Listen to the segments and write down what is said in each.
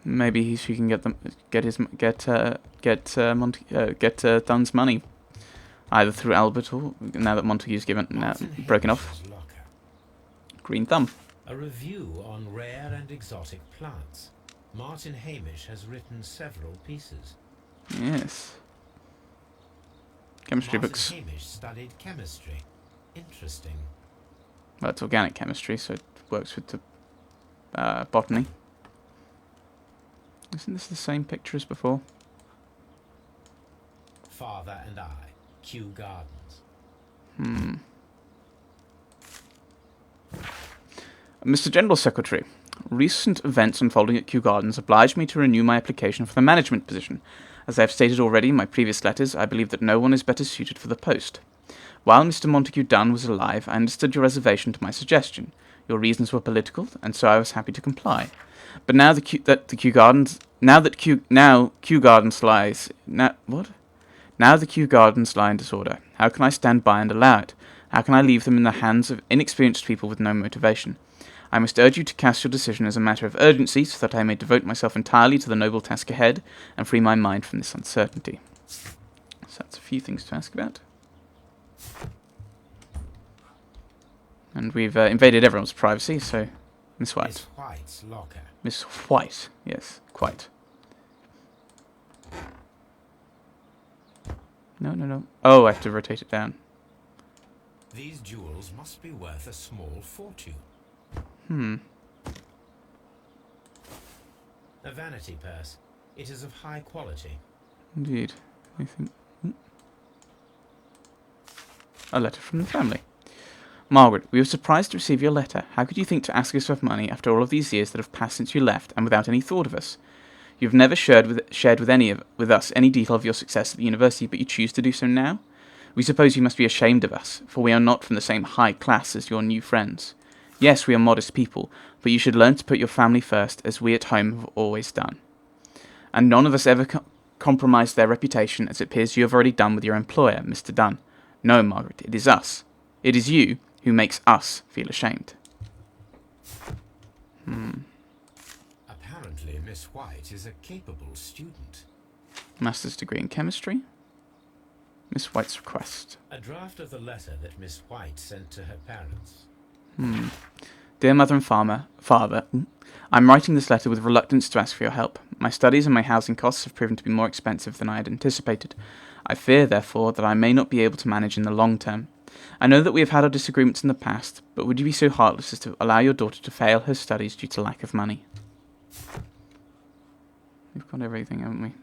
Maybe he can get Dunn's money either through Albert or now that Montague's broken off. Locker. Green Thumb. A review on rare and exotic plants. Martin Hamish has written several pieces. Yes. Chemistry Martin books. Hamish studied chemistry. Interesting. Well, it's organic chemistry, so it works with the botany. Isn't this the same picture as before? Father and I. Kew Gardens. Mr. General Secretary, recent events unfolding at Kew Gardens oblige me to renew my application for the management position. As I have stated already in my previous letters, I believe that no one is better suited for the post. While Mr. Montague Dunn was alive, I understood your reservation to my suggestion. Your reasons were political, and so I was happy to comply. But now Kew Gardens lie in disorder. How can I stand by and allow it? How can I leave them in the hands of inexperienced people with no motivation? I must urge you to cast your decision as a matter of urgency, so that I may devote myself entirely to the noble task ahead and free my mind from this uncertainty. So that's a few things to ask about. And we've invaded everyone's privacy, so Miss White. Miss White's locker. Miss White, yes, quite. No. Oh, I have to rotate it down. These jewels must be worth a small fortune. A vanity purse. It is of high quality. Indeed. I think. A letter from the family. Margaret, we were surprised to receive your letter. How could you think to ask us for money after all of these years that have passed since you left, and without any thought of us? You have never shared with us any detail of your success at the university, but you choose to do so now? We suppose you must be ashamed of us, for we are not from the same high class as your new friends. Yes, we are modest people, but you should learn to put your family first, as we at home have always done. And none of us ever compromised their reputation, as it appears you have already done with your employer, Mr. Dunn. No, Margaret, it is us. It is you who makes us feel ashamed. Apparently, Miss White is a capable student. Master's degree in chemistry. Miss White's request. A draft of the letter that Miss White sent to her parents. Dear Mother and Father, I'm writing this letter with reluctance to ask for your help. My studies and my housing costs have proven to be more expensive than I had anticipated. I fear, therefore, that I may not be able to manage in the long term. I know that we have had our disagreements in the past, but would you be so heartless as to allow your daughter to fail her studies due to lack of money? We've got everything, haven't we?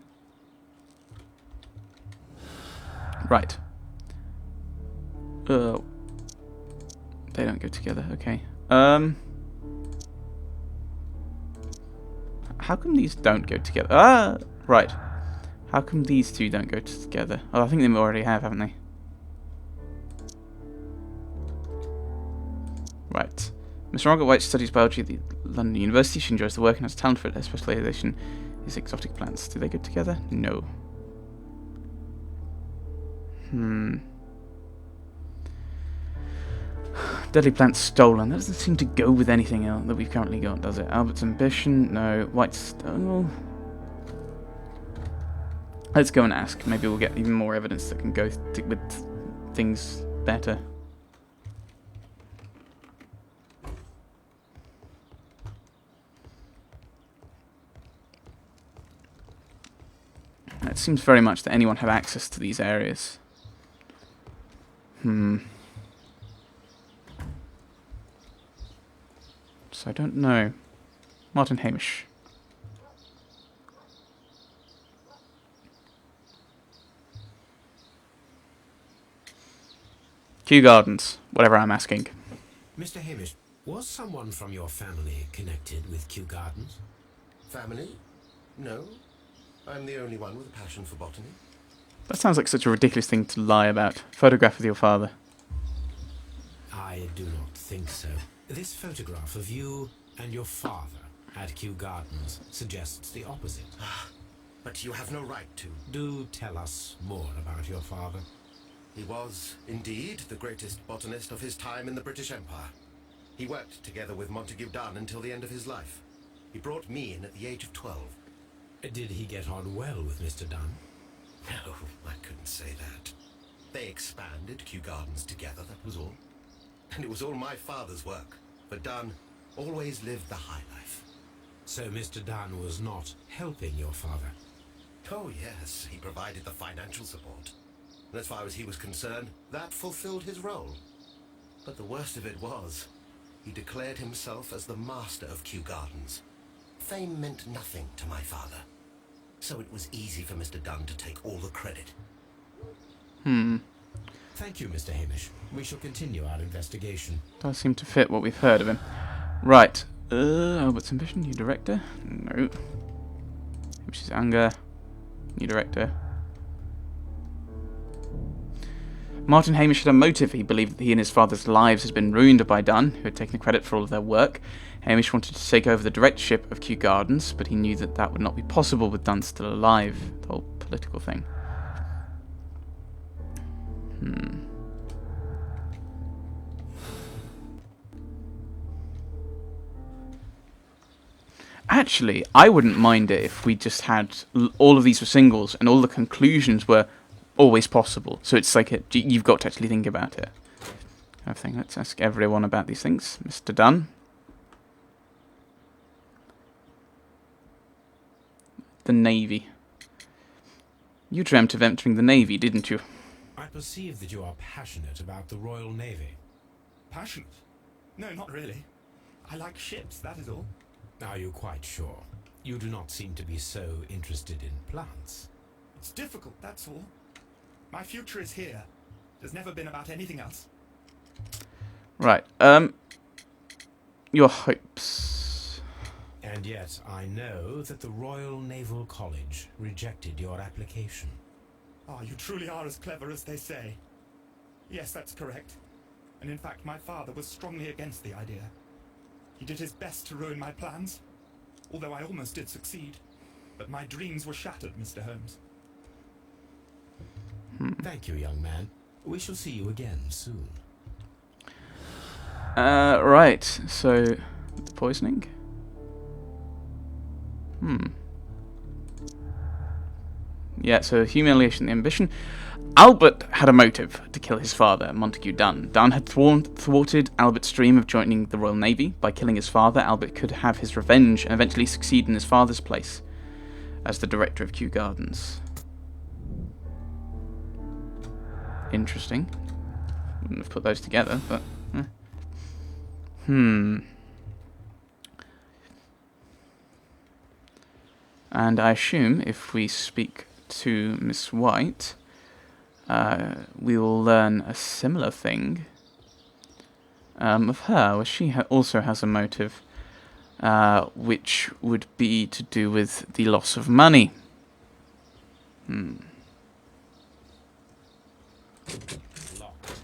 Right. They don't go together, okay. How come these don't go together? Ah, right. How come these two don't go together? Oh, I think they already have, haven't they? Right. Miss Margaret White studies biology at the London University. She enjoys the work and has talent for it. Her specialization is exotic plants. Do they go together? No. Deadly plants stolen. That doesn't seem to go with anything else that we've currently got, does it? Albert's ambition? No. White's... Oh. Let's go and ask. Maybe we'll get even more evidence that can go with things better. It seems very much that anyone had access to these areas. So I don't know. Martin Hamish. Kew Gardens. Whatever I'm asking. Mr. Hamish, was someone from your family connected with Kew Gardens? Family? No. I'm the only one with a passion for botany. That sounds like such a ridiculous thing to lie about. Photograph of your father. I do not think so. This photograph of you and your father at Kew Gardens suggests the opposite. But you have no right to. Do tell us more about your father. He was, indeed, the greatest botanist of his time in the British Empire. He worked together with Montague Dunn until the end of his life. He brought me in at the age of 12. Did he get on well with Mr. Dunn? No, I couldn't say that. They expanded Kew Gardens together, that was all. And it was all my father's work. But Dunn always lived the high life. So Mr. Dunn was not helping your father? Oh yes, he provided the financial support. And as far as he was concerned, that fulfilled his role. But the worst of it was, he declared himself as the master of Kew Gardens. Fame meant nothing to my father. So it was easy for Mr. Dunn to take all the credit. Thank you, Mr. Hamish. We shall continue our investigation. Does seem to fit what we've heard of him. Right. Albert's ambition, new director? No. Hamish's anger, new director. Martin Hamish had a motive. He believed that he and his father's lives had been ruined by Dunn, who had taken the credit for all of their work. Hamish wanted to take over the directorship of Kew Gardens, but he knew that that would not be possible with Dunn still alive. The whole political thing. Actually, I wouldn't mind it if we just had all of these were singles and all the conclusions were always possible. So it's like you've got to actually think about it. I think let's ask everyone about these things. Mr. Dunn. The Navy. You dreamt of entering the Navy, didn't you? I perceive that you are passionate about the Royal Navy. Passionate? No, not really. I like ships, that is all. Are you quite sure? You do not seem to be so interested in plants. It's difficult, that's all. My future is here. There's never been about anything else. Right. Your hopes. And yet I know that the Royal Naval College rejected your application. Ah, you truly are as clever as they say. Yes, that's correct. And in fact, my father was strongly against the idea. He did his best to ruin my plans, although I almost did succeed. But my dreams were shattered, Mr. Holmes. Thank you, young man. We shall see you again soon. Right. So, the poisoning. Yeah, so humiliation, the ambition. Albert had a motive to kill his father, Montague Dunn. Dunn had thwarted Albert's dream of joining the Royal Navy. By killing his father, Albert could have his revenge and eventually succeed in his father's place as the director of Kew Gardens. Interesting. Wouldn't have put those together, but... And I assume if we speak to Miss White, we will learn a similar thing of her, where she also has a motive, which would be to do with the loss of money. Locked.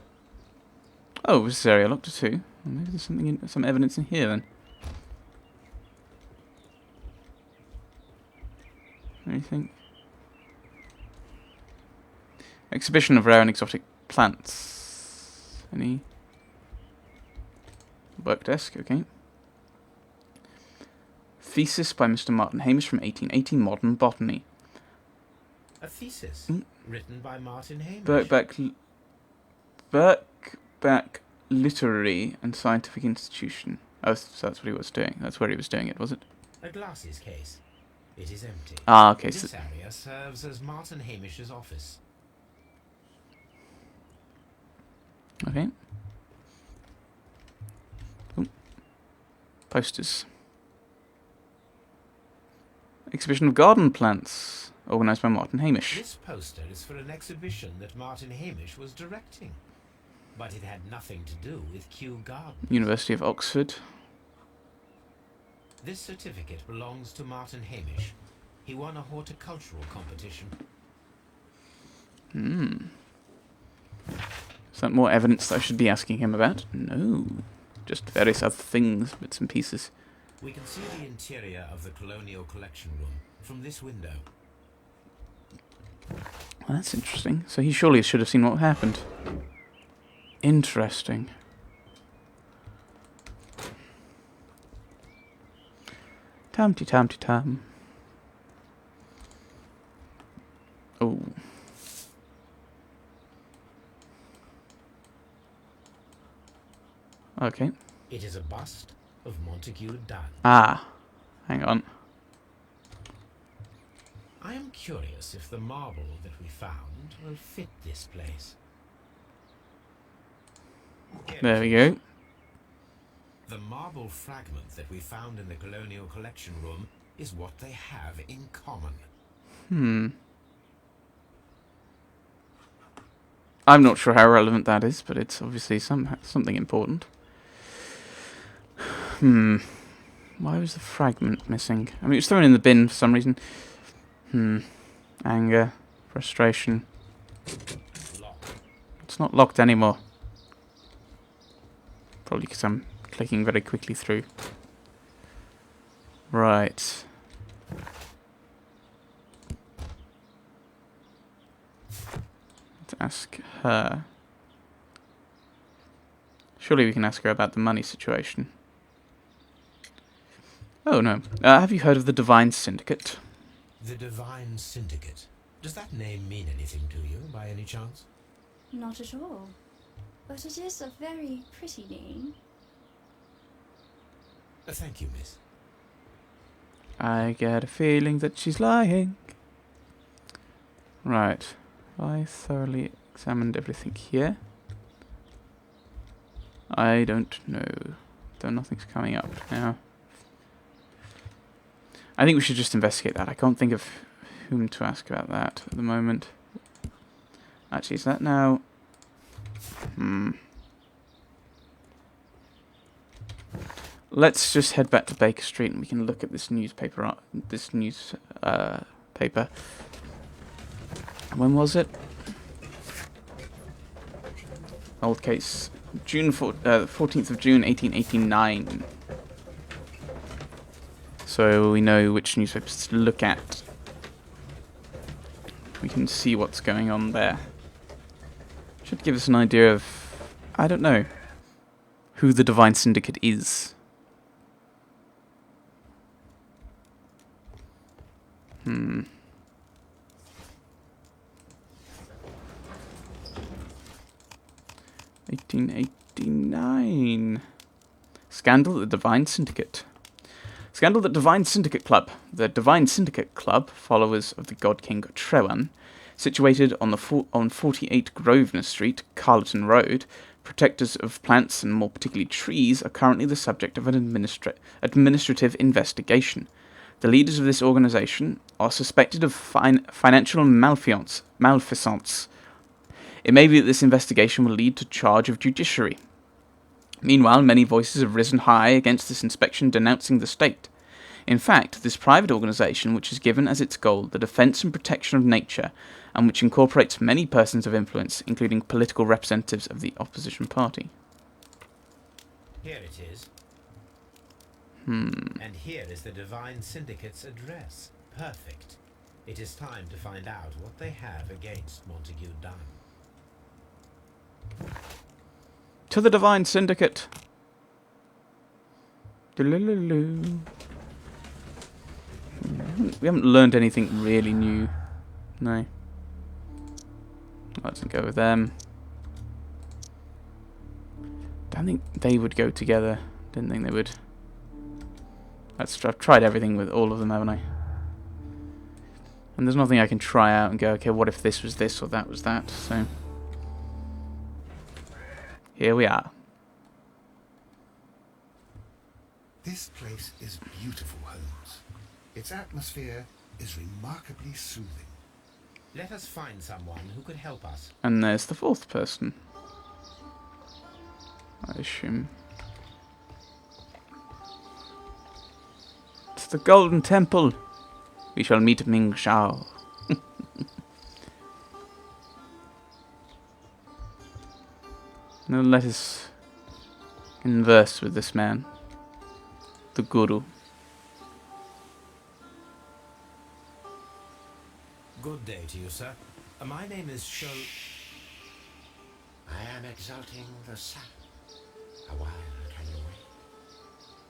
Oh, this area locked too. Well, maybe there's some evidence in here then. Anything? Exhibition of rare and exotic plants. Any? Work desk, okay. Thesis by Mr. Martin Hamish from 1880, Modern Botany. A thesis written by Martin Hamish. Birkbeck Literary and Scientific Institution. Oh, so that's what he was doing. That's where he was doing it, was it? A glasses case. It is empty. Ah, okay. This So, area serves as Martin Hamish's office. okay. Ooh. Posters. Exhibition of garden plants, organised by Martin Hamish. This poster is for an exhibition that Martin Hamish was directing. But it had nothing to do with Kew Gardens. University of Oxford. This certificate belongs to Martin Hamish. He won a horticultural competition. Is that more evidence that I should be asking him about? No. Just various other things, bits and pieces. We can see the interior of the Colonial Collection Room from this window. Well, that's interesting. So he surely should have seen what happened. Tum-ty-tum-ty-tum. Oh. Okay. It is a bust of Montague Dunn. Ah. Hang on. I am curious if the marble that we found will fit this place. Here There it we is. go. The marble fragment that we found in the Colonial Collection Room is what they have in common. I'm not sure how relevant that is, but it's obviously something important. Why was the fragment missing? I mean, it was thrown in the bin for some reason. Anger. Frustration. Locked. It's not locked anymore. Probably because I'm clicking very quickly through. Right. Let's ask her. Surely we can ask her about the money situation. Oh no. Have you heard of the Divine Syndicate? The Divine Syndicate. Does that name mean anything to you, by any chance? Not at all. But it is a very pretty name. Thank you, miss. I get a feeling that she's lying. Right. I thoroughly examined everything here. I don't know. Though nothing's coming up now. I think we should just investigate that. I can't think of whom to ask about that at the moment. Actually, is that now? Let's just head back to Baker Street and we can look at this newspaper. Paper. When was it? Old case. June 14th of June, 1889. So we know which newspapers to look at. We can see what's going on there. Should give us an idea of, I don't know, who the Divine Syndicate is. 1889. Scandal at the Divine Syndicate. Scandal at the Divine Syndicate Club. The Divine Syndicate Club, followers of the God King Trewan, situated on 48 Grosvenor Street, Carlton Road, protectors of plants and more particularly trees, are currently the subject of an administrative investigation. The leaders of this organisation are suspected of financial malfeasance. It may be that this investigation will lead to charge of judiciary. Meanwhile, many voices have risen high against this inspection, denouncing the state. In fact, this private organisation, which has given as its goal the defence and protection of nature, and which incorporates many persons of influence, including political representatives of the opposition party. Here it is. And here is the Divine Syndicate's address. Perfect. It is time to find out what they have against Montague Dunn. To the Divine Syndicate. We haven't learned anything really new. No. Let's go with them. Don't think they would go together. Didn't think they would. I've tried everything with all of them, haven't I? And there's nothing I can try out and go, okay, what if this was this or that was that? So here we are. This place is beautiful, Holmes. Its atmosphere is remarkably soothing. Let us find someone who could help us. And there's the fourth person. I assume. It's the Golden Temple. We shall meet Ming Shao. Now let us converse with this man. The Guru. Good day to you, sir. My name is I am exalting the sun. A while can you wait?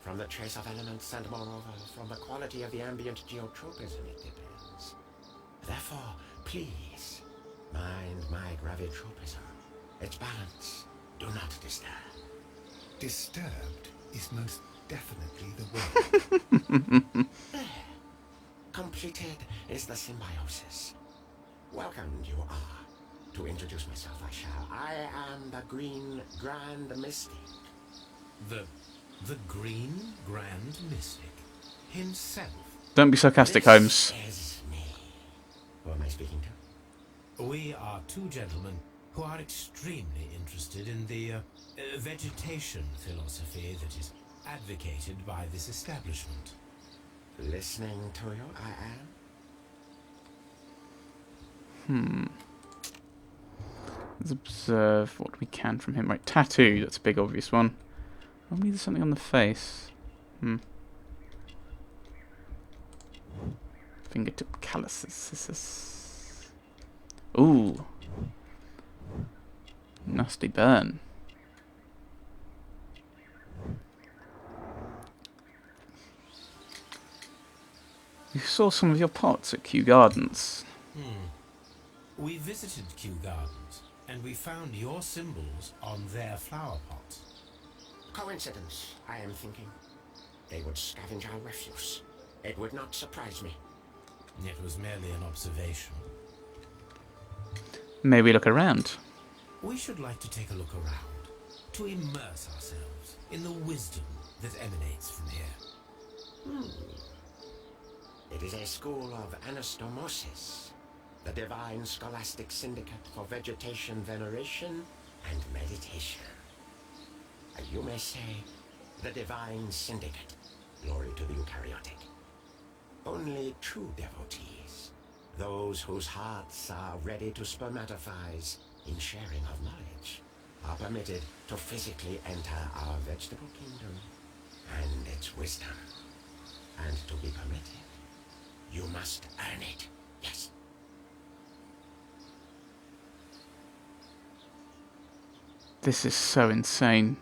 From the trace of elements and moreover from the quality of the ambient geotropism it depends. Therefore, please, mind my gravitropism. Its balance. Do not disturb. Disturbed is most definitely the word. Completed is the symbiosis. Welcomed you are. To introduce myself, I shall. I am the Green Grand Mystic. The Green Grand Mystic himself. Don't be sarcastic, Holmes. This is me. Who am I speaking to? We are two gentlemen who are extremely interested in the vegetation philosophy that is advocated by this establishment. Listening to you, I am. Let's observe what we can from him. Right, tattoo. That's a big obvious one. Maybe there's something on the face. Fingertip calluses. Ooh. Nasty burn. We saw some of your pots at Kew Gardens. We visited Kew Gardens, and we found your symbols on their flower pots. Coincidence, I am thinking. They would scavenge our refuse. It would not surprise me. It was merely an observation. May we look around? We should like to take a look around, to immerse ourselves in the wisdom that emanates from here. It is a school of anastomosis, the divine scholastic syndicate for vegetation veneration and meditation. You may say, the divine syndicate. Glory to the eukaryotic. Only true devotees, those whose hearts are ready to spermatophize in sharing of knowledge, are permitted to physically enter our vegetable kingdom and its wisdom. And to be permitted, you must earn it. Yes. This is so insane.